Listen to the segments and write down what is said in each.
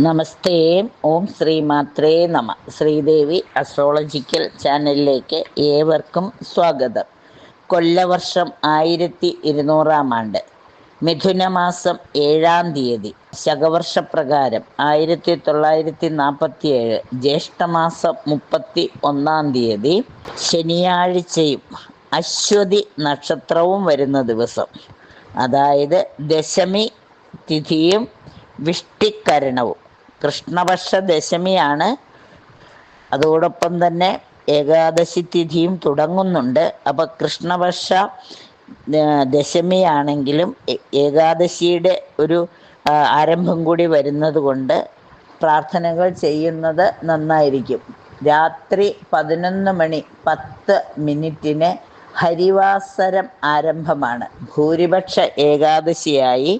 നമസ്തേ. ഓം ശ്രീ മാത്രേ നമ. ശ്രീദേവി അസ്ട്രോളജിക്കൽ ചാനലിലേക്ക് ഏവർക്കും സ്വാഗതം. കൊല്ലവർഷം 1200 ആണ്ട്, മിഥുനമാസം 7-ാം തീയതി, ശകവർഷപ്രകാരം 1947 ജ്യേഷ്ഠമാസം 31-ാം തീയതി, ശനിയാഴ്ചയും അശ്വതി നക്ഷത്രവും വരുന്ന ദിവസം, അതായത് ദശമി തിഥിയും വിഷ്ടിക്കരണവും. കൃഷ്ണപക്ഷ ദശമിയാണ്. അതോടൊപ്പം തന്നെ ഏകാദശി തിഥിയും തുടങ്ങുന്നുണ്ട്. അപ്പം കൃഷ്ണപക്ഷ ദശമിയാണെങ്കിലും ഏകാദശിയുടെ ഒരു ആരംഭം കൂടി വരുന്നത് കൊണ്ട് പ്രാർത്ഥനകൾ ചെയ്യുന്നത് നന്നായിരിക്കും. രാത്രി 11:10 ഹരിവാസരം ആരംഭമാണ്. ഭൂരിപക്ഷ ഏകാദശിയായി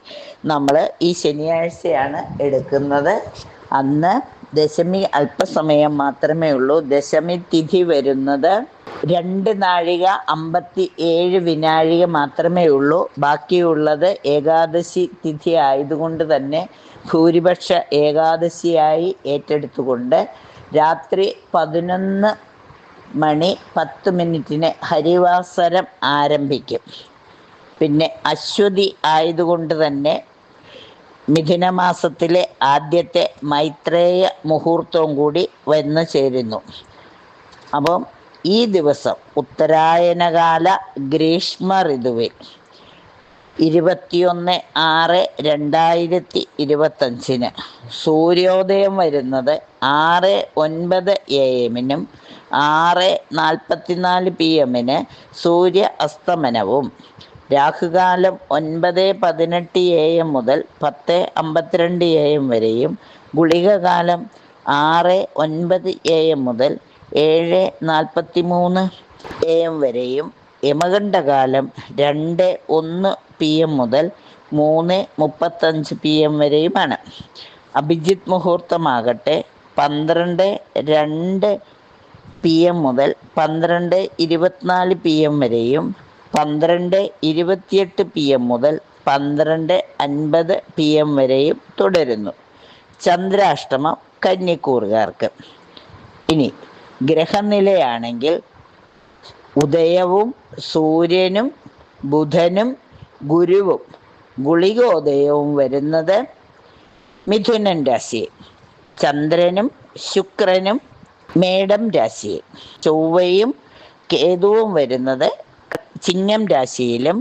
നമ്മൾ ഈ ശനിയാഴ്ചയാണ് എടുക്കുന്നത്. അന്ന് ദശമി അല്പസമയം മാത്രമേ ഉള്ളൂ. ദശമി തിഥി വരുന്നത് 2 നാഴിക 57 വിനാഴിക മാത്രമേ ഉള്ളൂ. ബാക്കിയുള്ളത് ഏകാദശി തിഥി ആയതുകൊണ്ട് തന്നെ ഭൂരിപക്ഷ ഏകാദശിയായി ഏറ്റെടുത്തുകൊണ്ട് രാത്രി 11:10 ഹരിവാസരം ആരംഭിക്കും. പിന്നെ അശ്വതി ആയതുകൊണ്ട് തന്നെ മിഥുനമാസത്തിലെ ആദ്യത്തെ മൈത്രേയ മുഹൂർത്തവും കൂടി വന്നു ചേരുന്നു. അപ്പം ഈ ദിവസം ഉത്തരായനകാല ഗ്രീഷ്മ ഋതുവിൽ 21/6/2025 സൂര്യോദയം വരുന്നത് 6:09 AM 6:44 PM Surya അസ്തമനവും, Rahukalam 9:18 AM മുതൽ 10:52 AM വരെയും, ഗുളികകാലം 6:09 AM മുതൽ 7:43 AM വരെയും, യമകണ്ഠകാലം 2:01 PM മുതൽ 3:35 PM വരെയുമാണ്. അഭിജിത്ത് മുഹൂർത്തമാകട്ടെ 12:02 PM മുതൽ 12:24 PM വരെയും, 12:28 PM മുതൽ 12:50 PM വരെയും തുടരുന്നു. ചന്ദ്രാഷ്ടമം കന്നിക്കൂറുകാർക്ക്. ഇനി ഗ്രഹനിലയാണെങ്കിൽ ഉദയവും സൂര്യനും ബുധനും ഗുരുവും ഗുളികോദയവും വരുന്നത് മിഥുനൻ രാശിയിൽ, ചന്ദ്രനും ശുക്രനും മേടം രാശിയിൽ, ചൊവ്വയും കേതുവും വരുന്നത് ചിങ്ങം രാശിയിലും,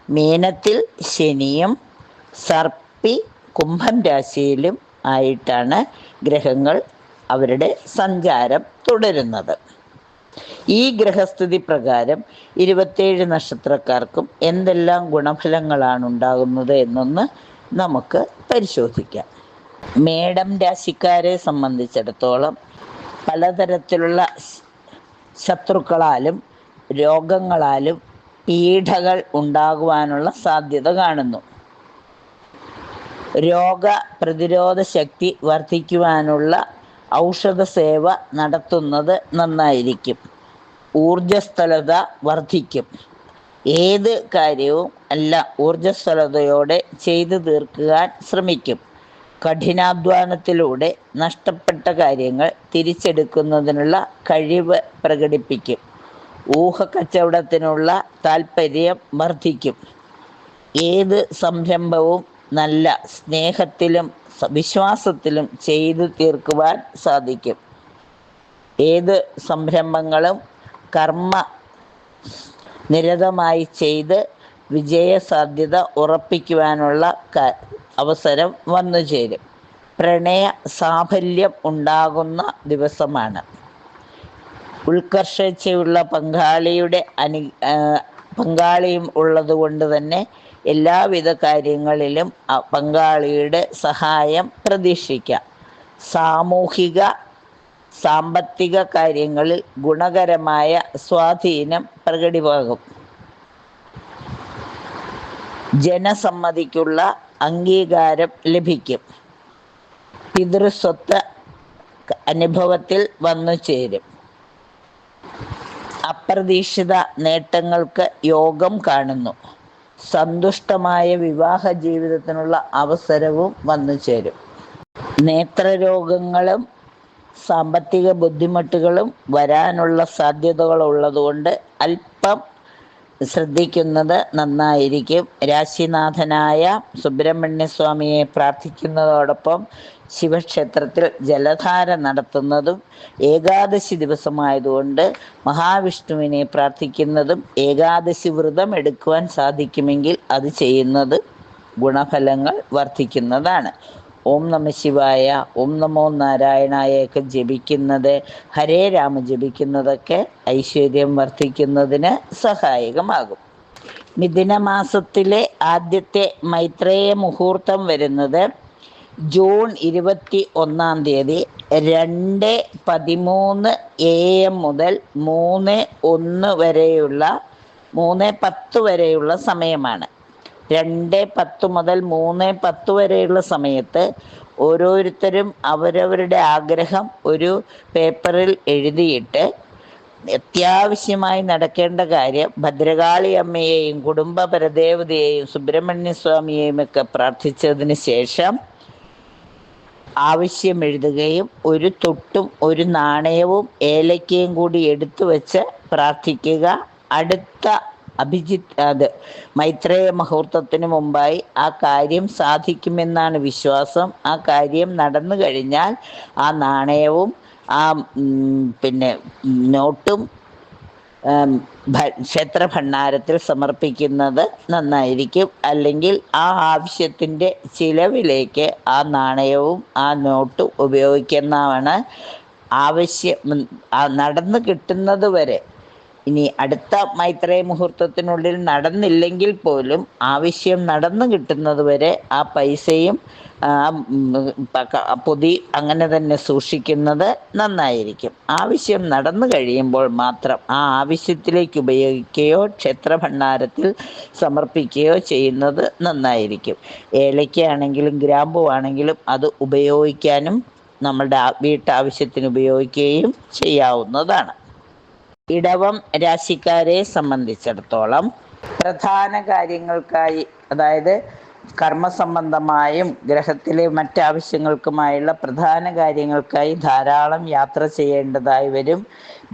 മീനത്തിൽ ശനിയും സർപ്പി കുംഭം രാശിയിലും ആയിട്ടാണ് ഗ്രഹങ്ങൾ അവരുടെ സഞ്ചാരം തുടരുന്നത്. ഈ ഗ്രഹസ്ഥിതി പ്രകാരം 27 നക്ഷത്രക്കാർക്കും എന്തെല്ലാം ഗുണഫലങ്ങളാണ് ഉണ്ടാകുന്നത് എന്നൊന്ന് നമുക്ക് പരിശോധിക്കാം. മേടം രാശിക്കാരെ സംബന്ധിച്ചിടത്തോളം പലതരത്തിലുള്ള ശത്രുക്കളാലും രോഗങ്ങളാലും പീഡകൾ ഉണ്ടാകുവാനുള്ള സാധ്യത കാണുന്നു. രോഗപ്രതിരോധ ശക്തി വർദ്ധിക്കുവാനുള്ള ഔഷധ സേവ നടത്തുന്നത് നന്നായിരിക്കും. ഊർജസ്വലത വർദ്ധിക്കും. ഏത് കാര്യവും ഊർജസ്വലതയോടെ ചെയ്തു തീർക്കുവാൻ ശ്രമിക്കും. കഠിനാധ്വാനത്തിലൂടെ നഷ്ടപ്പെട്ട കാര്യങ്ങൾ തിരിച്ചെടുക്കുന്നതിനുള്ള കഴിവ് പ്രകടിപ്പിക്കും. ഊഹക്കച്ചവടത്തിനുള്ള താൽപ്പര്യം വർദ്ധിക്കും. ഏത് സംരംഭവും നല്ല സ്നേഹത്തിലും വിശ്വാസത്തിലും ചെയ്തു തീർക്കുവാൻ സാധിക്കും. ഏത് സംരംഭങ്ങളും കർമ്മ നിരതമായി ചെയ്ത് വിജയസാധ്യത ഉറപ്പിക്കുവാനുള്ള അവസരം വന്നു ചേരും. പ്രണയ സാഫല്യം ഉണ്ടാകുന്ന ദിവസമാണ്. ഉത്കർഷേച്ഛയുള്ള പങ്കാളിയും ഉള്ളതുകൊണ്ട് തന്നെ എല്ലാവിധ കാര്യങ്ങളിലും പങ്കാളിയുടെ സഹായം പ്രതീക്ഷിക്കാം. സാമൂഹിക സാമ്പത്തിക കാര്യങ്ങളിൽ ഗുണകരമായ സ്വാധീനം പ്രകടമാകും. ജനസമ്മതിക്കുള്ള അംഗീകാരം ലഭിക്കും. പിതൃസ്വത്ത് അനുഭവത്തിൽ വന്നു ചേരും. അപ്രതീക്ഷിത നേട്ടങ്ങൾക്ക് യോഗം കാണുന്നു. സന്തുഷ്ടമായ വിവാഹ ജീവിതത്തിനുള്ള അവസരവും വന്നു ചേരും. നേത്രരോഗങ്ങളും സാമ്പത്തിക ബുദ്ധിമുട്ടുകളും വരാനുള്ള സാധ്യതകളുള്ളതുകൊണ്ട് അല്പം ശ്രദ്ധിക്കുന്നത് നന്നായിരിക്കും. രാശിനാഥനായ സുബ്രഹ്മണ്യസ്വാമിയെ പ്രാർത്ഥിക്കുന്നതോടൊപ്പം ശിവക്ഷേത്രത്തിൽ ജലധാര നടത്തുന്നതും ഏകാദശി ദിവസമായതുകൊണ്ട് മഹാവിഷ്ണുവിനെ പ്രാർത്ഥിക്കുന്നതും ഏകാദശി വ്രതം എടുക്കുവാൻ സാധിക്കുമെങ്കിൽ അത് ചെയ്യുന്നത് ഗുണഫലങ്ങൾ വർദ്ധിക്കുന്നതാണ്. ഓം നമ ശിവായ, ഓം നമോ നാരായണായൊക്കെ ജപിക്കുന്നത്, ഹരേ രാമ ജപിക്കുന്നതൊക്കെ ഐശ്വര്യം വർദ്ധിക്കുന്നതിന് സഹായകമാകും. മിഥുനമാസത്തിലെ ആദ്യത്തെ മൈത്രേയ മുഹൂർത്തം വരുന്നത് ജൂൺ 21 2:13 AM മുതൽ 3:10 വരെയുള്ള സമയമാണ്. 2:10 മുതൽ 3:10 വരെയുള്ള സമയത്ത് ഓരോരുത്തരും അവരവരുടെ ആഗ്രഹം ഒരു പേപ്പറിൽ എഴുതിയിട്ട് അത്യാവശ്യമായി നടക്കേണ്ട കാര്യം ഭദ്രകാളി അമ്മയെയും കുടുംബ പരദേവതയെയും സുബ്രഹ്മണ്യ സ്വാമിയെയും ഒക്കെ പ്രാർത്ഥിച്ചതിന് ശേഷം ആവശ്യം എഴുതുകയും ഒരു തൊട്ടും ഒരു നാണയവും ഏലക്കയും കൂടി എടുത്തു വെച്ച് പ്രാർത്ഥിക്കുക. അടുത്ത മൈത്രേയ മുഹൂർത്തത്തിന് മുമ്പായി ആ കാര്യം സാധിക്കുമെന്നാണ് വിശ്വാസം. ആ കാര്യം നടന്നു കഴിഞ്ഞാൽ ആ നാണയവും ആ നോട്ടും ക്ഷേത്ര ഭണ്ഡാരത്തിൽ സമർപ്പിക്കുന്നത് നന്നായിരിക്കും. അല്ലെങ്കിൽ ആ ആവശ്യത്തിൻ്റെ ചിലവിലേക്ക് ആ നാണയവും ആ നോട്ടും ഉപയോഗിക്കുന്നതാണ് നടന്നു കിട്ടുന്നത് വരെ. ഇനി അടുത്ത മൈത്രേയ മുഹൂർത്തത്തിനുള്ളിൽ നടന്നില്ലെങ്കിൽ പോലും ആവശ്യം നടന്നു കിട്ടുന്നത് വരെ ആ പൈസയും പൊതി അങ്ങനെ തന്നെ സൂക്ഷിക്കുന്നത് നന്നായിരിക്കും. ആവശ്യം നടന്നു കഴിയുമ്പോൾ മാത്രം ആ ആവശ്യത്തിലേക്ക് ഉപയോഗിക്കുകയോ ക്ഷേത്രഭണ്ഡാരത്തിൽ സമർപ്പിക്കുകയോ ചെയ്യുന്നത് നന്നായിരിക്കും. ഏലക്കയാണെങ്കിലും ഗ്രാമ്പുവാണെങ്കിലും അത് ഉപയോഗിക്കാനും നമ്മളുടെ വീട്ടാവശ്യത്തിന് ഉപയോഗിക്കുകയും ചെയ്യാവുന്നതാണ്. ഇടവം രാശിക്കാരെ സംബന്ധിച്ചിടത്തോളം പ്രധാന കാര്യങ്ങൾക്കായി, അതായത് കർമ്മസംബന്ധമായും ഗ്രഹത്തിലെ മറ്റാവശ്യങ്ങൾക്കുമായുള്ള പ്രധാന കാര്യങ്ങൾക്കായി ധാരാളം യാത്ര ചെയ്യേണ്ടതായി വരും.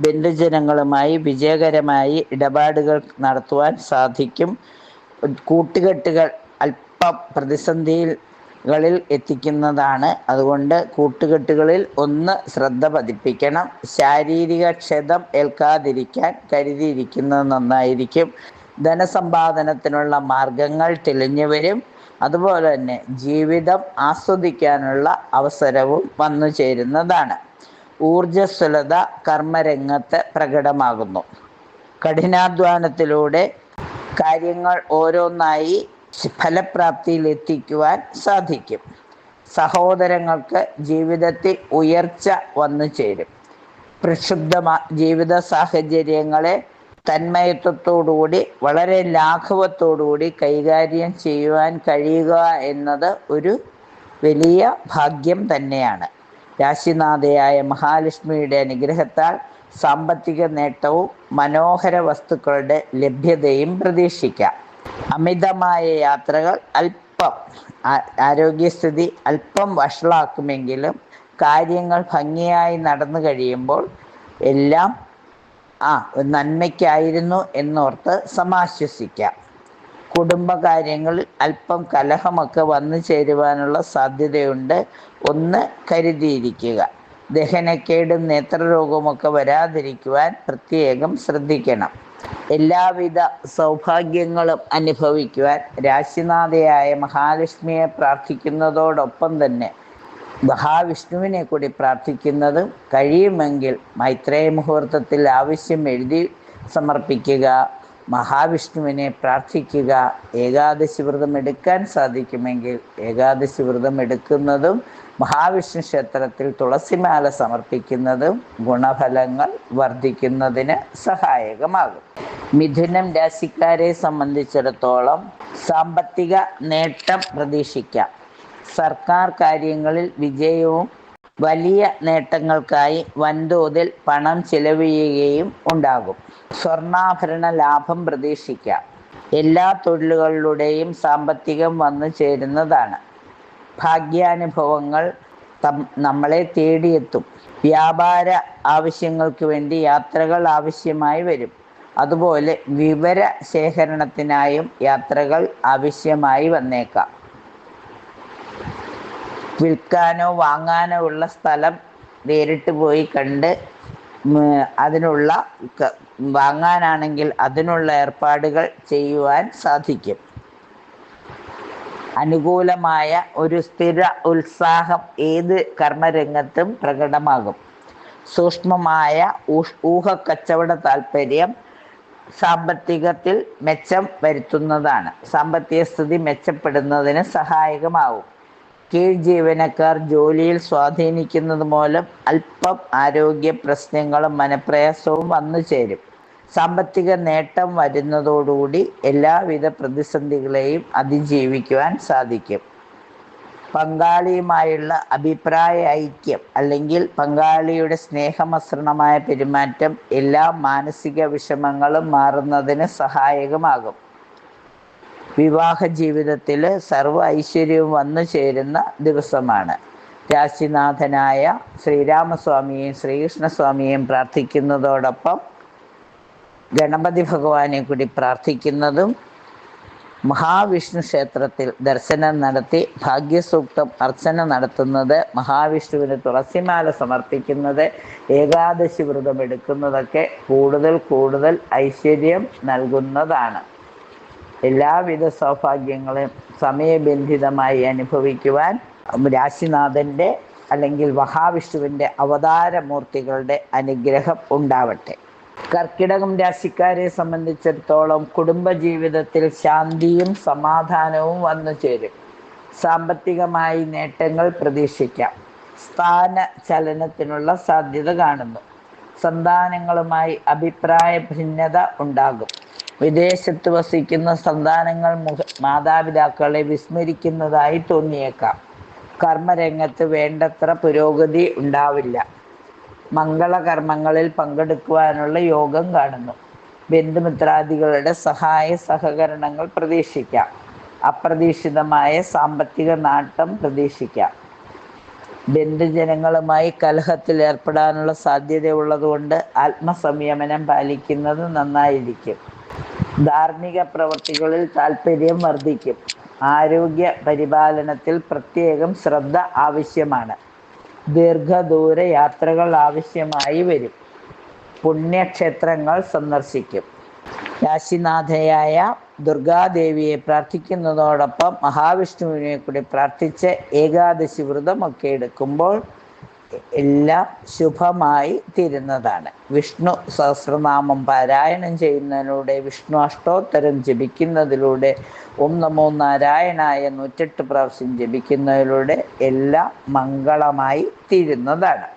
ബന്ധുജനങ്ങളുമായി വിജയകരമായി ഇടപാടുകൾ നടത്തുവാൻ സാധിക്കും. കൂട്ടുകെട്ടുകൾ അല്പം പ്രതിസന്ധികളിൽ എത്തിക്കുന്നതാണ്. അതുകൊണ്ട് കൂട്ടുകെട്ടുകളിൽ ഒന്ന് ശ്രദ്ധ പതിപ്പിക്കണം. ശാരീരിക ക്ഷതം ഏൽക്കാതിരിക്കാൻ കരുതിയിരിക്കുന്നത് നന്നായിരിക്കും. ധനസമ്പാദനത്തിനുള്ള മാർഗങ്ങൾ തെളിഞ്ഞു വരും. അതുപോലെ തന്നെ ജീവിതം ആസ്വദിക്കാനുള്ള അവസരവും വന്നു ചേരുന്നതാണ്. ഊർജ്ജസ്വലത കർമ്മരംഗത്ത് പ്രകടമാകുന്നു. കഠിനാധ്വാനത്തിലൂടെ കാര്യങ്ങൾ ഓരോന്നായി ഫലപ്രാപ്തിയിൽ എത്തിക്കുവാൻ സാധിക്കും. സഹോദരങ്ങൾക്ക് ജീവിതത്തിൽ ഉയർച്ച വന്നു ചേരും. ജീവിത സാഹചര്യങ്ങളെ തന്മയത്വത്തോടുകൂടി വളരെ ലാഘവത്തോടുകൂടി കൈകാര്യം ചെയ്യുവാൻ കഴിയുക എന്നത് ഒരു വലിയ ഭാഗ്യം തന്നെയാണ്. രാശിനാഥയായ മഹാലക്ഷ്മിയുടെ അനുഗ്രഹത്താൽ സാമ്പത്തിക നേട്ടവും മനോഹര വസ്തുക്കളുടെ ലഭ്യതയും പ്രതീക്ഷിക്കാം. അമിതമായ യാത്രകൾ അല്പം ആരോഗ്യസ്ഥിതി അല്പം വഷളാക്കുമെങ്കിലും കാര്യങ്ങൾ ഭംഗിയായി നടന്നു കഴിയുമ്പോൾ എല്ലാം നന്മയ്ക്കായിരുന്നു എന്നോർത്ത് സമാശ്വസിക്കാം. കുടുംബകാര്യങ്ങളിൽ അല്പം കലഹമൊക്കെ വന്നു ചേരുവാനുള്ള സാധ്യതയുണ്ട്. ഒന്ന് കരുതിയിരിക്കുക. ദഹനക്കേടും നേത്രരോഗമൊക്കെ വരാതിരിക്കുവാൻ പ്രത്യേകം ശ്രദ്ധിക്കണം. എല്ലാവിധ സൗഭാഗ്യങ്ങളും അനുഭവിക്കുവാൻ രാശിനാഥയായ മഹാലക്ഷ്മിയെ പ്രാർത്ഥിക്കുന്നതോടൊപ്പം തന്നെ മഹാവിഷ്ണുവിനെ കൂടി പ്രാർത്ഥിക്കുന്നതും കഴിയുമെങ്കിൽ മൈത്രേയ മുഹൂർത്തത്തിൽ ആവശ്യം എഴുതി സമർപ്പിക്കുക. മഹാവിഷ്ണുവിനെ പ്രാർത്ഥിക്കുക. ഏകാദശി വ്രതം എടുക്കാൻ സാധിക്കുമെങ്കിൽ ഏകാദശി വ്രതം എടുക്കുന്നതും മഹാവിഷ്ണു ക്ഷേത്രത്തിൽ തുളസിമാല സമർപ്പിക്കുന്നതും ഗുണഫലങ്ങൾ വർദ്ധിക്കുന്നതിന് സഹായകമാകും. മിഥുനം രാശിക്കാരെ സംബന്ധിച്ചിടത്തോളം സാമ്പത്തിക നേട്ടം പ്രതീക്ഷിക്കാം. സർക്കാർ കാര്യങ്ങളിൽ വിജയവും വലിയ നേട്ടങ്ങൾക്കായി വൻതോതിൽ പണം ചെലവഴിയുകയും ഉണ്ടാകും. സ്വർണ്ണാഭരണ ലാഭം പ്രതീക്ഷിക്കാം. എല്ലാ തൊഴിലുകളിലൂടെയും സാമ്പത്തികം വന്നു ചേരുന്നതാണ്. ഭാഗ്യാനുഭവങ്ങൾ നമ്മളെ തേടിയെത്തും. വ്യാപാര ആവശ്യങ്ങൾക്ക് വേണ്ടി യാത്രകൾ ആവശ്യമായി വരും. അതുപോലെ വിവര ശേഖരണത്തിനായും യാത്രകൾ ആവശ്യമായി വന്നേക്കാം. വിൽക്കാനോ വാങ്ങാനോ ഉള്ള സ്ഥലം നേരിട്ട് പോയി കണ്ട് അതിനുള്ള വാങ്ങാനാണെങ്കിൽ അതിനുള്ള ഏർപ്പാടുകൾ ചെയ്യുവാൻ സാധിക്കും. അനുകൂലമായ ഒരു സ്ഥിര ഉത്സാഹം ഏത് കർമ്മരംഗത്തും പ്രകടമാകും. സൂക്ഷ്മമായ ഊഹക്കച്ചവട താൽപ്പര്യം സാമ്പത്തികത്തിൽ മെച്ചം വരുത്തുന്നതാണ്. സാമ്പത്തിക സ്ഥിതി മെച്ചപ്പെടുന്നതിന് സഹായകമാവും. കീഴ് ജീവനക്കാർ ജോലിയിൽ സ്വാധീനിക്കുന്നത് മൂലം അല്പം ആരോഗ്യ പ്രശ്നങ്ങളും മനപ്രയാസവും വന്നു ചേരും. സാമ്പത്തിക നേട്ടം വരുന്നതോടുകൂടി എല്ലാവിധ പ്രതിസന്ധികളെയും അതിജീവിക്കുവാൻ സാധിക്കും. പങ്കാളിയുമായുള്ള അഭിപ്രായ ഐക്യം അല്ലെങ്കിൽ പങ്കാളിയുടെ സ്നേഹമസൃണമായ പെരുമാറ്റം എല്ലാ മാനസിക വിഷമങ്ങളും മാറുന്നതിന് സഹായകമാകും. വിവാഹ ജീവിതത്തിൽ സർവ്വ ഐശ്വര്യവും വന്നു ചേരുന്ന ദിവസമാണ്. രാശിനാഥനായ ശ്രീരാമസ്വാമിയെയും ശ്രീകൃഷ്ണസ്വാമിയെയും പ്രാർത്ഥിക്കുന്നതോടൊപ്പം ഗണപതി ഭഗവാനെ കൂടി പ്രാർത്ഥിക്കുന്നതും മഹാവിഷ്ണു ക്ഷേത്രത്തിൽ ദർശനം നടത്തി ഭാഗ്യസൂക്തം അർച്ചന നടത്തുന്നത്, മഹാവിഷ്ണുവിന് തുളസിമാല സമർപ്പിക്കുന്നത്, ഏകാദശി വ്രതം എടുക്കുന്നതൊക്കെ കൂടുതൽ ഐശ്വര്യം നൽകുന്നതാണ്. എല്ലാവിധ സൗഭാഗ്യങ്ങളും സമയബന്ധിതമായി അനുഭവിക്കുവാൻ രാശിനാഥൻ്റെ അല്ലെങ്കിൽ മഹാവിഷ്ണുവിൻ്റെ അവതാരമൂർത്തികളുടെ അനുഗ്രഹം ഉണ്ടാവട്ടെ. കർക്കിടകം രാശിക്കാരെ സംബന്ധിച്ചിടത്തോളം കുടുംബജീവിതത്തിൽ ശാന്തിയും സമാധാനവും വന്നു ചേരും. സാമ്പത്തികമായി നേട്ടങ്ങൾ പ്രതീക്ഷിക്കാം. സ്ഥാന ചലനത്തിനുള്ള സാധ്യത കാണുന്നു. സന്താനങ്ങളുമായി അഭിപ്രായ ഭിന്നത ഉണ്ടാകും. വിദേശത്ത് വസിക്കുന്ന സന്താനങ്ങൾ മാതാപിതാക്കളെ വിസ്മരിക്കുന്നതായി തോന്നിയേക്കാം. കർമ്മരംഗത്ത് വേണ്ടത്ര പുരോഗതി ഉണ്ടാവില്ല. മംഗളകർമ്മങ്ങളിൽ പങ്കെടുക്കുവാനുള്ള യോഗം കാണുന്നു. ബന്ധുമിത്രാദികളുടെ സഹായ സഹകരണങ്ങൾ പ്രതീക്ഷിക്കാം. അപ്രതീക്ഷിതമായ സാമ്പത്തിക നേട്ടം പ്രതീക്ഷിക്കാം. ബന്ധുജനങ്ങളുമായി കലഹത്തിൽ ഏർപ്പെടാനുള്ള സാധ്യതയുള്ളതുകൊണ്ട് ആത്മസംയമനം പാലിക്കുന്നത് നന്നായിരിക്കും. ധാർമ്മിക പ്രവൃത്തികളിൽ താൽപ്പര്യം വർദ്ധിക്കും. ആരോഗ്യ പരിപാലനത്തിൽ പ്രത്യേകം ശ്രദ്ധ ആവശ്യമാണ്. ദീർഘദൂര യാത്രകൾ ആവശ്യമായി വരും. പുണ്യക്ഷേത്രങ്ങൾ സന്ദർശിക്കും. രാശിനാഥയായ ദുർഗാദേവിയെ പ്രാർത്ഥിക്കുന്നതോടൊപ്പം മഹാവിഷ്ണുവിനെ കൂടി പ്രാർത്ഥിച്ച് ഏകാദശി വ്രതമൊക്കെ എടുക്കുമ്പോൾ എല്ലാം ശുഭമായി തീരുന്നതാണ്. വിഷ്ണു സഹസ്രനാമം പാരായണം ചെയ്യുന്നതിലൂടെ, വിഷ്ണു അഷ്ടോത്തരം ജപിക്കുന്നതിലൂടെ, ഓം നമോ നാരായണായ 108 പ്രാവശ്യം ജപിക്കുന്നതിലൂടെ എല്ലാം മംഗളമായി തീരുന്നതാണ്.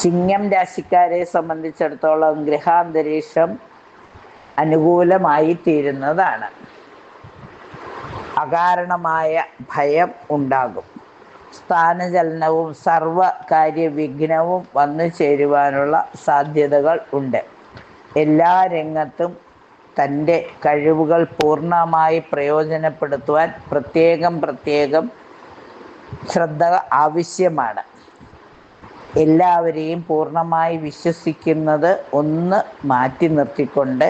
ചിങ്ങം രാശിക്കാരെ സംബന്ധിച്ചിടത്തോളം ഗ്രഹാന്തരീക്ഷം അനുകൂലമായി തീരുന്നതാണ്. അകാരണമായ ഭയം ഉണ്ടാകും. സ്ഥാനചലനവും സർവകാര്യവിഘ്നവും വന്നു ചേരുവാനുള്ള സാധ്യതകൾ ഉണ്ട്. എല്ലാ രംഗത്തും തൻ്റെ കഴിവുകൾ പൂർണ്ണമായി പ്രയോജനപ്പെടുത്തുവാൻ പ്രത്യേകം ശ്രദ്ധ ആവശ്യമാണ്. എല്ലാവരെയും പൂർണ്ണമായി വിശ്വസിക്കുന്നത് ഒന്ന് മാറ്റി നിർത്തിക്കൊണ്ട്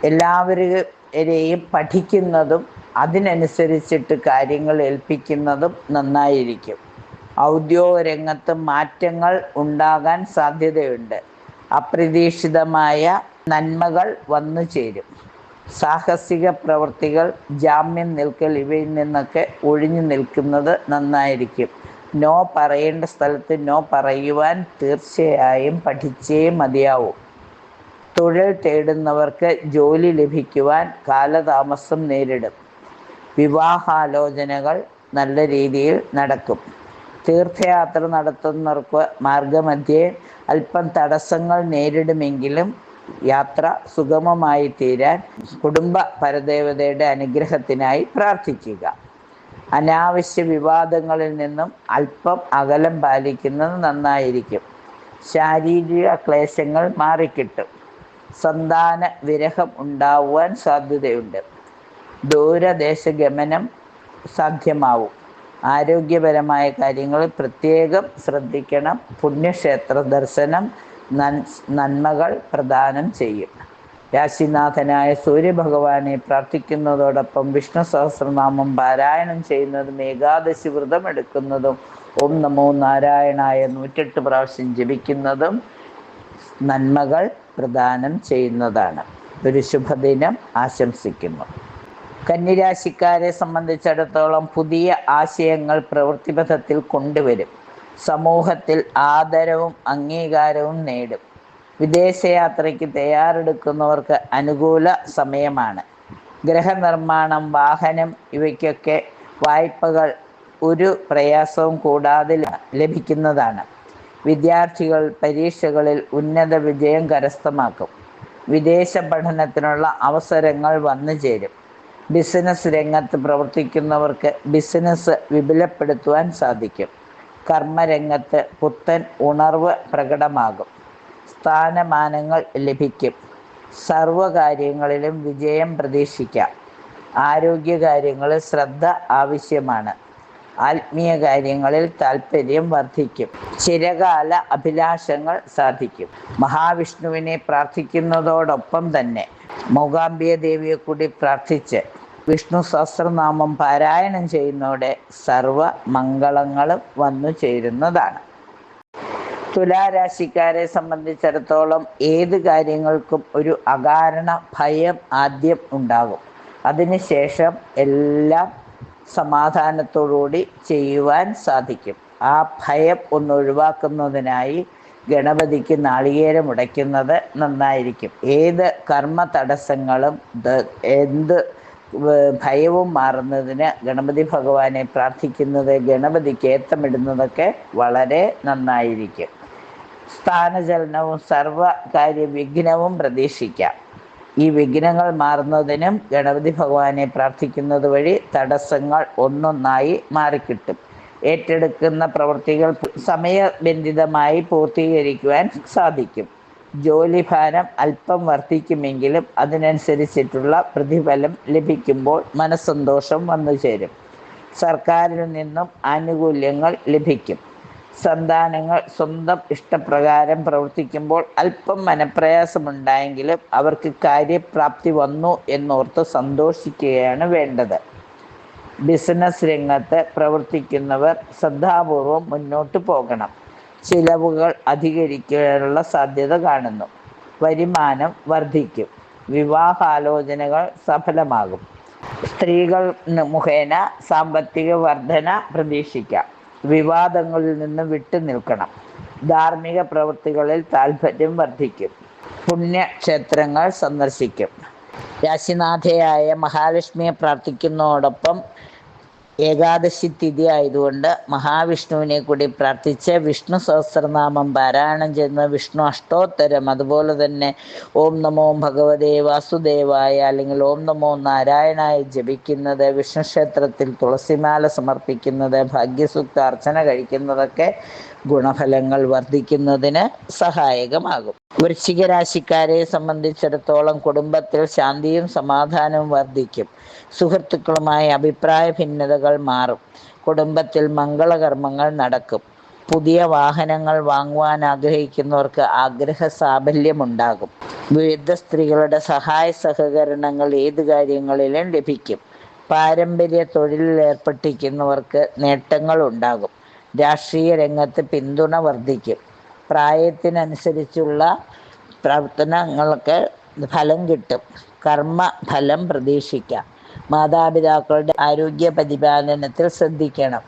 എല്ലാവരെയും പഠിക്കുന്നതും അതിനനുസരിച്ചിട്ട് കാര്യങ്ങൾ ഏൽപ്പിക്കുന്നതും നന്നായിരിക്കും. ഔദ്യോഗിക രംഗത്ത് മാറ്റങ്ങൾ ഉണ്ടാകാൻ സാധ്യതയുണ്ട്. അപ്രതീക്ഷിതമായ നന്മകൾ വന്നു ചേരും. സാഹസിക പ്രവൃത്തികൾ, ജാമ്യം നിൽക്കൽ ഇവയിൽ നിന്നൊക്കെ ഒഴിഞ്ഞു നിൽക്കുന്നത് നന്നായിരിക്കും. നോ പറയേണ്ട സ്ഥലത്ത് നോ പറയുവാൻ തീർച്ചയായും പഠിച്ചേ മതിയാവൂ. തൊഴിൽ തേടുന്നവർക്ക് ജോലി ലഭിക്കുവാൻ കാലതാമസം നേരിടും. വിവാഹാലോചനകൾ നല്ല രീതിയിൽ നടക്കും. തീർത്ഥയാത്ര നടത്തുന്നവർക്ക് മാർഗമധ്യേ അല്പം തടസ്സങ്ങൾ നേരിടുമെങ്കിലും യാത്ര സുഗമമായി തീരാൻ കുടുംബ പരദേവതയുടെ അനുഗ്രഹത്തിനായി പ്രാർത്ഥിക്കുക. അനാവശ്യ വിവാദങ്ങളിൽ നിന്നും അല്പം അകലം പാലിക്കുന്നത് നന്നായിരിക്കും. ശാരീരിക ക്ലേശങ്ങൾ മാറിക്കിട്ടും. സന്താന വിരഹം ഉണ്ടാവുവാൻ സാധ്യതയുണ്ട്. ദൂരദേശ ഗമനം സാധ്യമാവും. ആരോഗ്യപരമായ കാര്യങ്ങളിൽ പ്രത്യേകം ശ്രദ്ധിക്കണം. പുണ്യക്ഷേത്ര ദർശനം നന്മകൾ പ്രദാനം ചെയ്യും. രാശിനാഥനായ സൂര്യഭഗവാനെ പ്രാർത്ഥിക്കുന്നതോടൊപ്പം വിഷ്ണു സഹസ്രനാമം പാരായണം ചെയ്യുന്നതും ഏകാദശി വ്രതമെടുക്കുന്നതും ഓം നമോ നാരായണായ 108 പ്രാവശ്യം ജപിക്കുന്നതും നന്മകൾ പ്രദാനം ചെയ്യുന്നതാണ്. ഒരു ശുഭദിനം ആശംസിക്കുന്നു. കന്നിരാശിക്കാരെ സംബന്ധിച്ചിടത്തോളം പുതിയ ആശയങ്ങൾ പ്രവൃത്തിപഥത്തിൽ കൊണ്ടുവരും. സമൂഹത്തിൽ ആദരവും അംഗീകാരവും നേടും. വിദേശയാത്രയ്ക്ക് തയ്യാറെടുക്കുന്നവർക്ക് അനുകൂല സമയമാണ്. ഗൃഹനിർമ്മാണം, വാഹനം ഇവയ്ക്കൊക്കെ വായ്പകൾ ഒരു പ്രയാസവും കൂടാതെ ലഭിക്കുന്നതാണ്. വിദ്യാർത്ഥികൾ പരീക്ഷകളിൽ ഉന്നത വിജയം കരസ്ഥമാക്കും. വിദേശ പഠനത്തിനുള്ള അവസരങ്ങൾ വന്നു ചേരും. ബിസിനസ് രംഗത്ത് പ്രവർത്തിക്കുന്നവർക്ക് ബിസിനസ് വിപുലപ്പെടുത്തുവാൻ സാധിക്കും. കർമ്മരംഗത്ത് പുത്തൻ ഉണർവ് പ്രകടമാകും. സ്ഥാനമാനങ്ങൾ ലഭിക്കും. സർവകാര്യങ്ങളിലും വിജയം പ്രതീക്ഷിക്കാം. ആരോഗ്യകാര്യങ്ങളിൽ ശ്രദ്ധ ആവശ്യമാണ്. ആത്മീയ കാര്യങ്ങളിൽ താല്പര്യം വർദ്ധിക്കും. ചിരകാല അഭിലാഷങ്ങൾ സാധിക്കും. മഹാവിഷ്ണുവിനെ പ്രാർത്ഥിക്കുന്നതോടൊപ്പം തന്നെ മൂകാംബിക ദേവിയെ കൂടി പ്രാർത്ഥിച്ച് വിഷ്ണു സഹസ്രനാമം പാരായണം ചെയ്യുന്നതോടെ സർവ മംഗളങ്ങളും വന്നു ചേരുന്നതാണ്. തുലാരാശിക്കാരെ സംബന്ധിച്ചിടത്തോളം ഏത് കാര്യങ്ങൾക്കും ഒരു അകാരണ ഭയം ആദ്യം ഉണ്ടാകും. അതിനുശേഷം എല്ലാം സമാധാനത്തോടുകൂടി ചെയ്യുവാൻ സാധിക്കും. ആ ഭയം ഒന്ന് ഒഴിവാക്കുന്നതിനായി ഗണപതിക്ക് നാളികേരം ഉടയ്ക്കുന്നത് നന്നായിരിക്കും. ഏത് കർമ്മ തടസ്സങ്ങളും എന്ത് ഭയവും മാറുന്നതിന് ഗണപതി ഭഗവാനെ പ്രാർത്ഥിക്കുന്നത്, ഗണപതിക്ക് ഏത്തമിടുന്നതൊക്കെ വളരെ നന്നായിരിക്കും. സ്ഥാനചലനവും സർവകാര്യ വിഘ്നവും പ്രതീക്ഷിക്കാം. ഈ വിഘ്നങ്ങൾ മാറുന്നതിനും ഗണപതി ഭഗവാനെ പ്രാർത്ഥിക്കുന്നത് വഴി തടസ്സങ്ങൾ ഒന്നൊന്നായി മാറിക്കിട്ടും. ഏറ്റെടുക്കുന്ന പ്രവൃത്തികൾ സമയബന്ധിതമായി പൂർത്തീകരിക്കുവാൻ സാധിക്കും. ജോലിഭാരം അല്പം വർദ്ധിക്കുമെങ്കിലും അതിനനുസരിച്ചിട്ടുള്ള പ്രതിഫലം ലഭിക്കുമ്പോൾ മനസ്സന്തോഷം വന്നു ചേരും. സർക്കാരിൽ നിന്നും ആനുകൂല്യങ്ങൾ ലഭിക്കും. സന്താനങ്ങൾ സ്വന്തം ഇഷ്ടപ്രകാരം പ്രവർത്തിക്കുമ്പോൾ അല്പം മനപ്രയാസമുണ്ടായെങ്കിലും അവർക്ക് കാര്യപ്രാപ്തി വന്നു എന്നോർത്ത് സന്തോഷിക്കുകയാണ് വേണ്ടത്. ബിസിനസ് രംഗത്ത് പ്രവർത്തിക്കുന്നവർ ശ്രദ്ധാപൂർവം മുന്നോട്ട് പോകണം. ചിലവുകൾ അധികരിക്കാനുള്ള സാധ്യത കാണുന്നു. വരുമാനം വർദ്ധിക്കും. വിവാഹാലോചനകൾ സഫലമാകും. സ്ത്രീകൾ മുഖേന സാമ്പത്തിക വർധന പ്രതീക്ഷിക്കാം. വിവാദങ്ങളിൽ നിന്ന് വിട്ടുനിൽക്കണം. ധാർമ്മിക പ്രവൃത്തികളിൽ താല്പര്യം വർദ്ധിക്കും. പുണ്യക്ഷേത്രങ്ങൾ സന്ദർശിക്കും. രാശിനാഥയായ മഹാലക്ഷ്മിയെ പ്രാർത്ഥിക്കുന്നതോടൊപ്പം ഏകാദശി തിഥി ആയതുകൊണ്ട് മഹാവിഷ്ണുവിനെ കൂടി പ്രാർത്ഥിച്ച് വിഷ്ണു സഹസ്രനാമം പാരായണം ചെയ്യുന്ന വിഷ്ണു അഷ്ടോത്തരം, അതുപോലെ തന്നെ ഓം നമോ ഭഗവതേ വാസുദേവായ അല്ലെങ്കിൽ ഓം നമോ നാരായണായ ജപിക്കുന്നത്, വിഷ്ണു ക്ഷേത്രത്തിൽ തുളസിമാല സമർപ്പിക്കുന്നത്, ഭാഗ്യസൂക്ത അർച്ചന കഴിക്കുന്നതൊക്കെ ഗുണഫലങ്ങൾ വർദ്ധിക്കുന്നതിന് സഹായകമാകും. വൃശ്ചിക രാശിക്കാരെ സംബന്ധിച്ചിടത്തോളം കുടുംബത്തിൽ ശാന്തിയും സമാധാനവും വർദ്ധിക്കും. സുഹൃത്തുക്കളുമായി അഭിപ്രായ ഭിന്നതകൾ മാറും. കുടുംബത്തിൽ മംഗളകർമ്മങ്ങൾ നടക്കും. പുതിയ വാഹനങ്ങൾ വാങ്ങുവാൻ ആഗ്രഹിക്കുന്നവർക്ക് ആഗ്രഹ സാഫല്യമുണ്ടാകും. വിവിധ സ്ത്രീകളുടെ സഹായ സഹകരണങ്ങൾ ഏത് കാര്യങ്ങളിലും ലഭിക്കും. പാരമ്പര്യ തൊഴിലിൽ ഏർപ്പെട്ടിരിക്കുന്നവർക്ക് നേട്ടങ്ങൾ ഉണ്ടാകും. രാഷ്ട്രീയ രംഗത്ത് പിന്തുണ വർദ്ധിക്കും. പ്രായത്തിനനുസരിച്ചുള്ള പ്രവർത്തനങ്ങൾക്ക് ഫലം കിട്ടും. കർമ്മ ഫലം പ്രതീക്ഷിക്കാം. മാതാപിതാക്കളുടെ ആരോഗ്യ പരിപാലനത്തിൽ ശ്രദ്ധിക്കണം.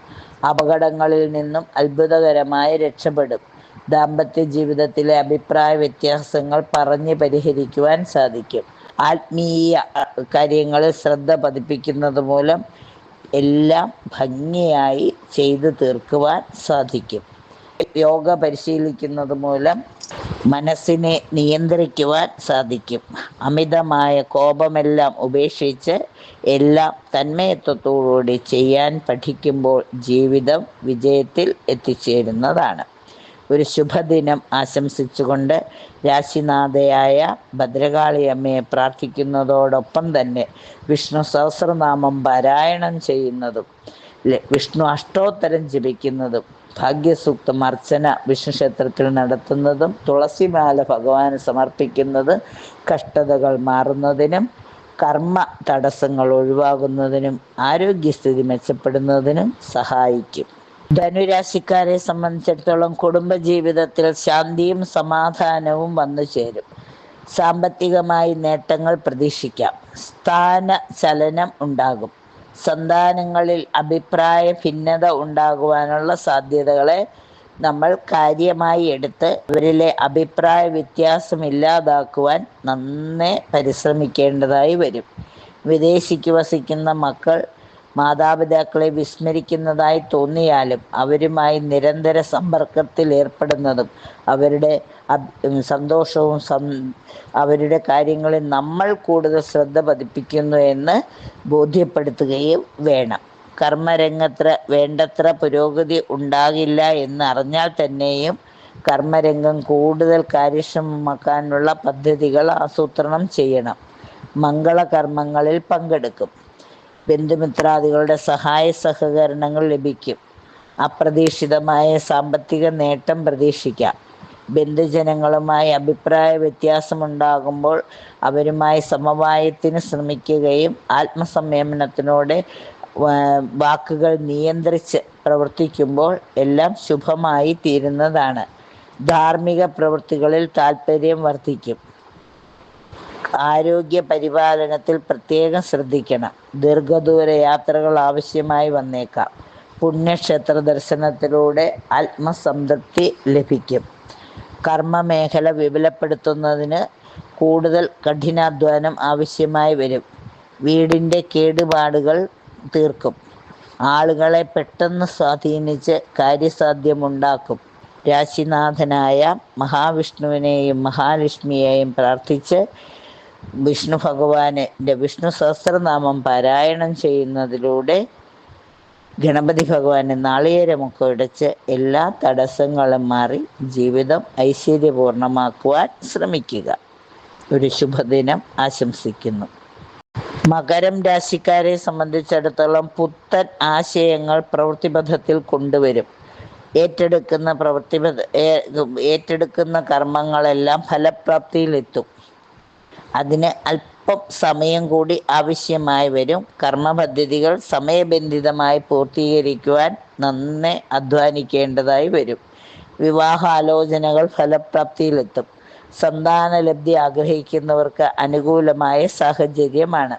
അപകടങ്ങളിൽ നിന്നും അത്ഭുതകരമായി രക്ഷപ്പെടും. ദാമ്പത്യ ജീവിതത്തിലെ അഭിപ്രായ വ്യത്യാസങ്ങൾ പറഞ്ഞ് പരിഹരിക്കുവാൻ സാധിക്കും. ആത്മീയ കാര്യങ്ങളിൽ ശ്രദ്ധ പതിപ്പിക്കുന്നത് മൂലം എല്ലാം ഭംഗിയായി ചെയ്തു തീർക്കുവാൻ സാധിക്കും. യോഗ പരിശീലിക്കുന്നത് മൂലം മനസ്സിനെ നിയന്ത്രിക്കുവാൻ സാധിക്കും. അമിതമായ കോപമെല്ലാം ഉപേക്ഷിച്ച് എല്ലാം തന്മയത്വത്തോടുകൂടി ചെയ്യാൻ പഠിക്കുമ്പോൾ ജീവിതം വിജയത്തിൽ എത്തിച്ചേരുന്നതാണ്. ഒരു ശുഭദിനം ആശംസിച്ചുകൊണ്ട് രാശിനാഥയായ ഭദ്രകാളി അമ്മയെ പ്രാർത്ഥിക്കുന്നതോടൊപ്പം തന്നെ വിഷ്ണു സഹസ്രനാമം പാരായണം ചെയ്യുന്നതും വിഷ്ണു അഷ്ടോത്തരം ജപിക്കുന്നതും ഭാഗ്യസൂക്തം അർച്ചന വിഷ്ണു ക്ഷേത്രത്തിൽ നടത്തുന്നതും തുളസിമാല ഭഗവാന് സമർപ്പിക്കുന്നത് കഷ്ടതകൾ മാറുന്നതിനും കർമ്മ തടസ്സങ്ങൾ ഒഴിവാകുന്നതിനും ആരോഗ്യസ്ഥിതി മെച്ചപ്പെടുന്നതിനും സഹായിക്കും. ധനുരാശിക്കാരെ സംബന്ധിച്ചിടത്തോളം കുടുംബജീവിതത്തിൽ ശാന്തിയും സമാധാനവും വന്നു ചേരും. സാമ്പത്തികമായി നേട്ടങ്ങൾ പ്രതീക്ഷിക്കാം. സ്ഥാന ചലനം ഉണ്ടാകും. സന്താനങ്ങളിൽ അഭിപ്രായ ഭിന്നത ഉണ്ടാകുവാനുള്ള സാധ്യതകളെ നമ്മൾ കാര്യമായി എടുത്ത് അവരിലെ അഭിപ്രായ വ്യത്യാസം ഇല്ലാതാക്കുവാൻ നന്നേ പരിശ്രമിക്കേണ്ടതായി വരും. വിദേശിക്ക് വസിക്കുന്ന മക്കൾ മാതാപിതാക്കളെ വിസ്മരിക്കുന്നതായി തോന്നിയാലും അവരുമായി നിരന്തര സമ്പർക്കത്തിൽ ഏർപ്പെടുന്നതും അവരുടെ സന്തോഷവും അവരുടെ കാര്യങ്ങളിൽ നമ്മൾ കൂടുതൽ ശ്രദ്ധ പതിപ്പിക്കുന്നു എന്ന് ബോധ്യപ്പെടുത്തുകയും വേണം. കർമ്മരംഗത്ത് വേണ്ടത്ര പുരോഗതി ഉണ്ടാകില്ല എന്നറിഞ്ഞാൽ തന്നെയും കർമ്മരംഗം കൂടുതൽ കാര്യക്ഷമമാക്കാനുള്ള പദ്ധതികൾ ആസൂത്രണം ചെയ്യണം. മംഗളകർമ്മങ്ങളിൽ പങ്കെടുക്കും. ബന്ധുമിത്രാദികളുടെ സഹായ സഹകരണങ്ങൾ ലഭിക്കും. അപ്രതീക്ഷിതമായ സാമ്പത്തിക നേട്ടം പ്രതീക്ഷിക്കാം. ബന്ധുജനങ്ങളുമായി അഭിപ്രായ വ്യത്യാസമുണ്ടാകുമ്പോൾ അവരുമായി സമവായത്തിന് ശ്രമിക്കുകയും ആത്മസംയമനത്തിനോടെ വാക്കുകൾ നിയന്ത്രിച്ച് പ്രവർത്തിക്കുമ്പോൾ എല്ലാം ശുഭമായി തീരുന്നതാണ്. ധാർമ്മിക പ്രവൃത്തികളിൽ താല്പര്യം വർദ്ധിക്കും. ആരോഗ്യ പരിപാലനത്തിൽ പ്രത്യേകം ശ്രദ്ധിക്കണം. ദീർഘദൂര യാത്രകൾ ആവശ്യമായി വന്നേക്കാം. പുണ്യക്ഷേത്ര ദർശനത്തിലൂടെ ആത്മസംതൃപ്തി ലഭിക്കും. കർമ്മമേഖല വിപുലപ്പെടുത്തുന്നതിന് കൂടുതൽ കഠിനാധ്വാനം ആവശ്യമായി വരും. വീടിൻ്റെ കേടുപാടുകൾ തീർക്കും. ആളുകളെ പെട്ടെന്ന് സ്വാധീനിച്ച് കാര്യസാധ്യമുണ്ടാക്കും. രാശിനാഥനായ മഹാവിഷ്ണുവിനെയും മഹാലക്ഷ്മിയെയും പ്രാർത്ഥിച്ച് വിഷ്ണു ഭഗവാന്റെ വിഷ്ണു സഹസ്രനാമം പാരായണം ചെയ്യുന്നതിലൂടെ ഗണപതി ഭഗവാന് നാളികേരമൊക്കെ ഉടച്ച് എല്ലാ തടസ്സങ്ങളും മാറി ജീവിതം ഐശ്വര്യപൂർണമാക്കുവാൻ ശ്രമിക്കുക. ഒരു ശുഭദിനം ആശംസിക്കുന്നു. മകരം രാശിക്കാരെ സംബന്ധിച്ചിടത്തോളം പുത്തൻ ആശയങ്ങൾ പ്രവൃത്തിപഥത്തിൽ കൊണ്ടുവരും. ഏറ്റെടുക്കുന്ന കർമ്മങ്ങളെല്ലാം ഫലപ്രാപ്തിയിലെത്തും. അതിന് അല്പം സമയം കൂടി ആവശ്യമായി വരും. കർമ്മപദ്ധതികൾ സമയബന്ധിതമായി പൂർത്തീകരിക്കുവാൻ നന്നേ അധ്വാനിക്കേണ്ടതായി വരും. വിവാഹാലോചനകൾ ഫലപ്രാപ്തിയിലെത്തും. സന്താനലബ്ധി ആഗ്രഹിക്കുന്നവർക്ക് അനുകൂലമായ സാഹചര്യമാണ്.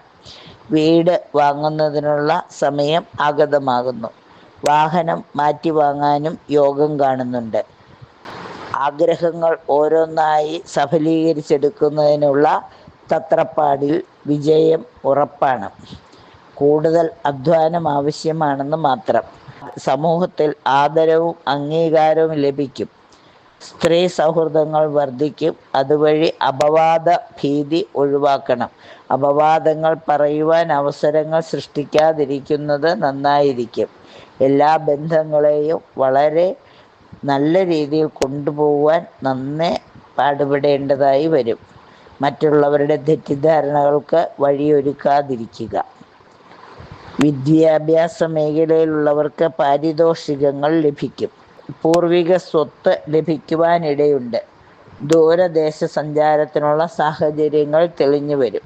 വീട് വാങ്ങുന്നതിനുള്ള സമയം ആഗതമാകുന്നു. വാഹനം മാറ്റി വാങ്ങാനും യോഗം കാണുന്നുണ്ട്. ആഗ്രഹങ്ങൾ ഓരോന്നായി സഫലീകരിച്ചെടുക്കുന്നതിനുള്ള തത്രപ്പാടിൽ വിജയം ഉറപ്പാണ്. കൂടുതൽ അധ്വാനം ആവശ്യമാണെന്ന് മാത്രം. സമൂഹത്തിൽ ആദരവും അംഗീകാരവും ലഭിക്കും. സ്ത്രീ സൗഹൃദങ്ങൾ വർദ്ധിക്കും. അതുവഴി അപവാദ ഭീതി ഒഴിവാക്കണം. അപവാദങ്ങൾ പറയുവാൻ അവസരങ്ങൾ സൃഷ്ടിക്കാതിരിക്കുന്നത് നന്നായിരിക്കും. എല്ലാ ബന്ധങ്ങളെയും വളരെ നല്ല രീതിയിൽ കൊണ്ടുപോകുവാൻ നന്നേ പാടുപെടേണ്ടതായി വരും. മറ്റുള്ളവരുടെ തെറ്റിദ്ധാരണകൾക്ക് വഴിയൊരുക്കാതിരിക്കുക. വിദ്യാഭ്യാസ മേഖലയിലുള്ളവർക്ക് പാരിതോഷികങ്ങൾ ലഭിക്കും. പൂർവിക സ്വത്ത് ലഭിക്കുവാനിടയുണ്ട്. ദൂരദേശ സഞ്ചാരത്തിനുള്ള സാഹചര്യങ്ങൾ തെളിഞ്ഞു വരും.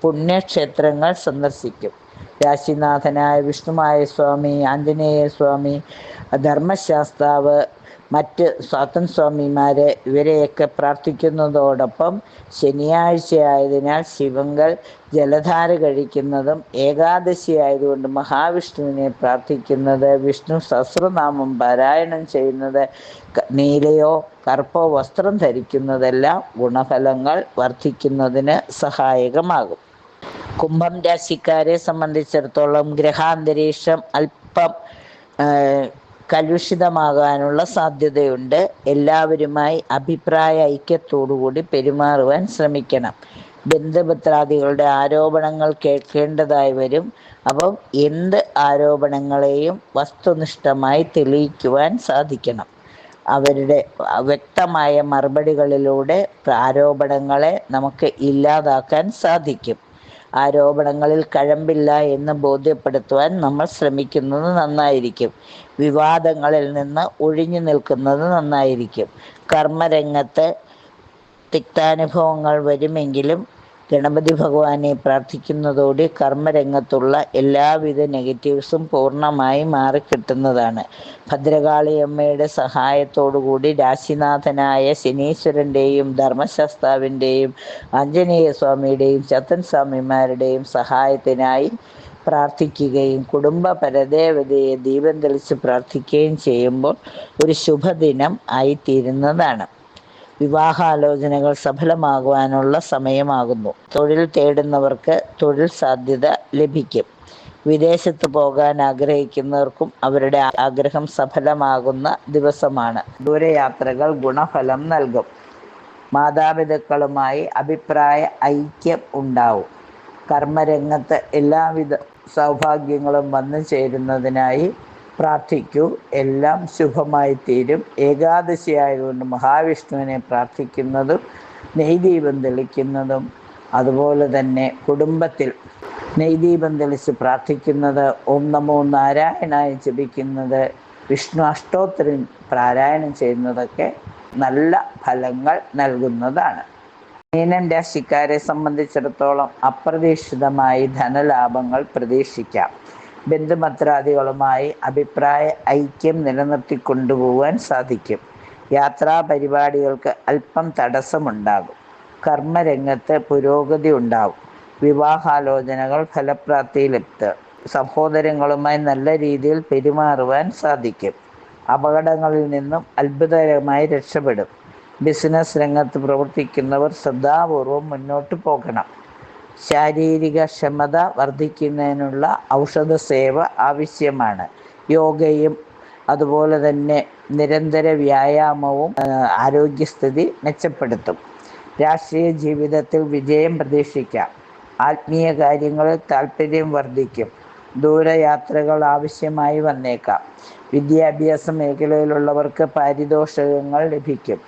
പുണ്യക്ഷേത്രങ്ങൾ സന്ദർശിക്കും. രാശിനാഥനായ വിഷ്ണുമായ സ്വാമി, ആഞ്ജനേയ സ്വാമി, ധർമ്മശാസ്താവ്, മറ്റ് സ്വാമിമാരെ ഇവരെയൊക്കെ പ്രാർത്ഥിക്കുന്നതോടൊപ്പം ശനിയാഴ്ചയായതിനാൽ ശിവങ്കൽ ജലധാര കഴിക്കുന്നതും ഏകാദശി ആയതുകൊണ്ട് മഹാവിഷ്ണുവിനെ പ്രാർത്ഥിക്കുന്നത്, വിഷ്ണു സഹസ്രനാമം പാരായണം ചെയ്യുന്നത്, നീലയോ കറുപ്പോ വസ്ത്രം ധരിക്കുന്നതെല്ലാം ഗുണഫലങ്ങൾ വർദ്ധിക്കുന്നതിന് സഹായകമാകും. കുംഭം രാശിക്കാരെ സംബന്ധിച്ചിടത്തോളം ഗ്രഹാന്തരീക്ഷം അല്പം കലുഷിതമാകാനുള്ള സാധ്യതയുണ്ട്. എല്ലാവരുമായി അഭിപ്രായ ഐക്യത്തോടുകൂടി പെരുമാറുവാൻ ശ്രമിക്കണം. ബന്ധുമിത്രാദികളുടെ ആരോപണങ്ങൾ കേൾക്കേണ്ടതായി വരും. അപ്പം എന്ത് ആരോപണങ്ങളെയും വസ്തുനിഷ്ഠമായി തെളിയിക്കുവാൻ സാധിക്കണം. അവരുടെ വ്യക്തമായ മറുപടികളിലൂടെ ആരോപണങ്ങളെ നമുക്ക് ഇല്ലാതാക്കാൻ സാധിക്കും. ആരോപണങ്ങളിൽ കഴമ്പില്ല എന്ന് ബോധ്യപ്പെടുത്തുവാൻ നമ്മൾ ശ്രമിക്കുന്നത് നന്നായിരിക്കും. വിവാദങ്ങളിൽ നിന്ന് ഒഴിഞ്ഞു നിൽക്കുന്നത് നന്നായിരിക്കും. കർമ്മരംഗത്ത് തിക്താനുഭവങ്ങൾ വരുമെങ്കിലും ഗണപതി ഭഗവാനെ പ്രാർത്ഥിക്കുന്നതോടെ കർമ്മരംഗത്തുള്ള എല്ലാവിധ നെഗറ്റീവ്സും പൂർണ്ണമായി മാറിക്കിട്ടുന്നതാണ്. ഭദ്രകാളിയമ്മയുടെ സഹായത്തോടുകൂടി രാശിനാഥനായ ശനീശ്വരൻ്റെയും ധർമ്മശാസ്താവിൻ്റെയും ആഞ്ജനേയ സ്വാമിയുടെയും ചത്തൻ സ്വാമിമാരുടെയും സഹായത്തിനായി പ്രാർത്ഥിക്കുകയും കുടുംബ പരദേവതയെ ദീപം തെളിച്ച് പ്രാർത്ഥിക്കുകയും ചെയ്യുമ്പോൾ ഒരു ശുഭദിനം ആയിത്തീരുന്നതാണ്. വിവാഹാലോചനകൾ സഫലമാകുവാനുള്ള സമയമാകുന്നു. തൊഴിൽ തേടുന്നവർക്ക് തൊഴിൽ സാധ്യത ലഭിക്കും. വിദേശത്ത് പോകാൻ ആഗ്രഹിക്കുന്നവർക്കും അവരുടെ ആഗ്രഹം സഫലമാകുന്ന ദിവസമാണ്. ദൂരയാത്രകൾ ഗുണഫലം നൽകും. മാതാപിതാക്കളുമായി അഭിപ്രായ ഐക്യം ഉണ്ടാവും. കർമ്മരംഗത്ത് എല്ലാവിധ സൗഭാഗ്യങ്ങളും വന്നു ചേരുന്നതിനായി പ്രാർത്ഥിക്കൂ. എല്ലാം ശുഭമായി തീരും. ഏകാദശി ആയതുകൊണ്ട് മഹാവിഷ്ണുവിനെ പ്രാർത്ഥിക്കുന്നതും നെയ്ദീപം തെളിക്കുന്നതും അതുപോലെ തന്നെ കുടുംബത്തിൽ നെയ്ദീപം തെളിച്ച് പ്രാർത്ഥിക്കുന്നത്, ഓം നമോ നാരായണായ ജപിക്കുന്നത്, വിഷ്ണു അഷ്ടോത്തരം പാരായണം ചെയ്യുന്നതൊക്കെ നല്ല ഫലങ്ങൾ നൽകുന്നതാണ്. മീനൻ രാശിക്കാരെ സംബന്ധിച്ചിടത്തോളം അപ്രതീക്ഷിതമായി ധനലാഭങ്ങൾ പ്രതീക്ഷിക്കാം. ബന്ധുമിത്രാദികളുമായി അഭിപ്രായ ഐക്യം നിലനിർത്തിക്കൊണ്ടുപോകാൻ സാധിക്കും. യാത്രാ പരിപാടികൾക്ക് അല്പം തടസ്സമുണ്ടാകും. കർമ്മരംഗത്ത് പുരോഗതി ഉണ്ടാകും. വിവാഹാലോചനകൾ ഫലപ്രാപ്തിയിലെത്തും. സഹോദരങ്ങളുമായി നല്ല രീതിയിൽ പെരുമാറുവാൻ സാധിക്കും. അപകടങ്ങളിൽ നിന്നും അത്ഭുതകരമായി രക്ഷപ്പെടും. ബിസിനസ് രംഗത്ത് പ്രവർത്തിക്കുന്നവർ ശ്രദ്ധാപൂർവം മുന്നോട്ട് പോകണം. ശാരീരിക ക്ഷമത വർദ്ധിക്കുന്നതിനുള്ള ഔഷധ സേവ ആവശ്യമാണ്. യോഗയും അതുപോലെ തന്നെ നിരന്തര വ്യായാമവും ആരോഗ്യസ്ഥിതി മെച്ചപ്പെടുത്തും. രാഷ്ട്രീയ ജീവിതത്തിൽ വിജയം പ്രതീക്ഷിക്കാം. ആത്മീയ കാര്യങ്ങളിൽ താല്പര്യം വർദ്ധിക്കും. ദൂരയാത്രകൾ ആവശ്യമായി വന്നേക്കാം. വിദ്യാഭ്യാസ മേഖലയിലുള്ളവർക്ക് പാരിതോഷികങ്ങൾ ലഭിക്കും.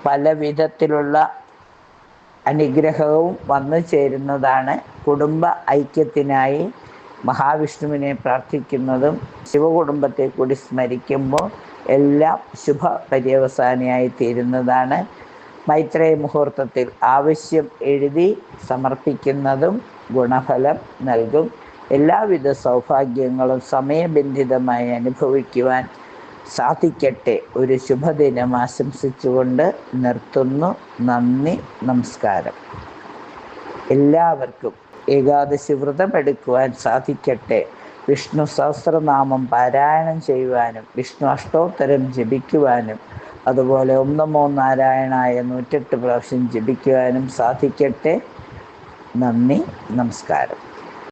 പല വിധത്തിലുള്ള അനുഗ്രഹവും വന്നു ചേരുന്നതാണ്. കുടുംബ ഐക്യത്തിനായി മഹാവിഷ്ണുവിനെ പ്രാർത്ഥിക്കുന്നതും ശിവകുടുംബത്തെ കൂടി സ്മരിക്കുമ്പോൾ എല്ലാം ശുഭ പര്യവസാനിയായി തീരുന്നതാണ്. മൈത്രേയ മുഹൂർത്തത്തിൽ ആവശ്യം എഴുതി സമർപ്പിക്കുന്നതും ഗുണഫലം നൽകും. എല്ലാവിധ സൗഭാഗ്യങ്ങളും സമയബന്ധിതമായി അനുഭവിക്കുവാൻ സാധിക്കട്ടെ. ഒരു ശുഭദിനം ആശംസിച്ചുകൊണ്ട് നിർത്തുന്നു. നന്ദി, നമസ്കാരം. എല്ലാവർക്കും ഏകാദശി വ്രതമെടുക്കുവാൻ സാധിക്കട്ടെ. വിഷ്ണു സഹസ്രനാമം പാരായണം ചെയ്യുവാനും വിഷ്ണു അഷ്ടോത്തരം ജപിക്കുവാനും അതുപോലെ ഓം നമോ നാരായണായ 108 പ്രാവശ്യം ജപിക്കുവാനും സാധിക്കട്ടെ. നന്ദി, നമസ്കാരം.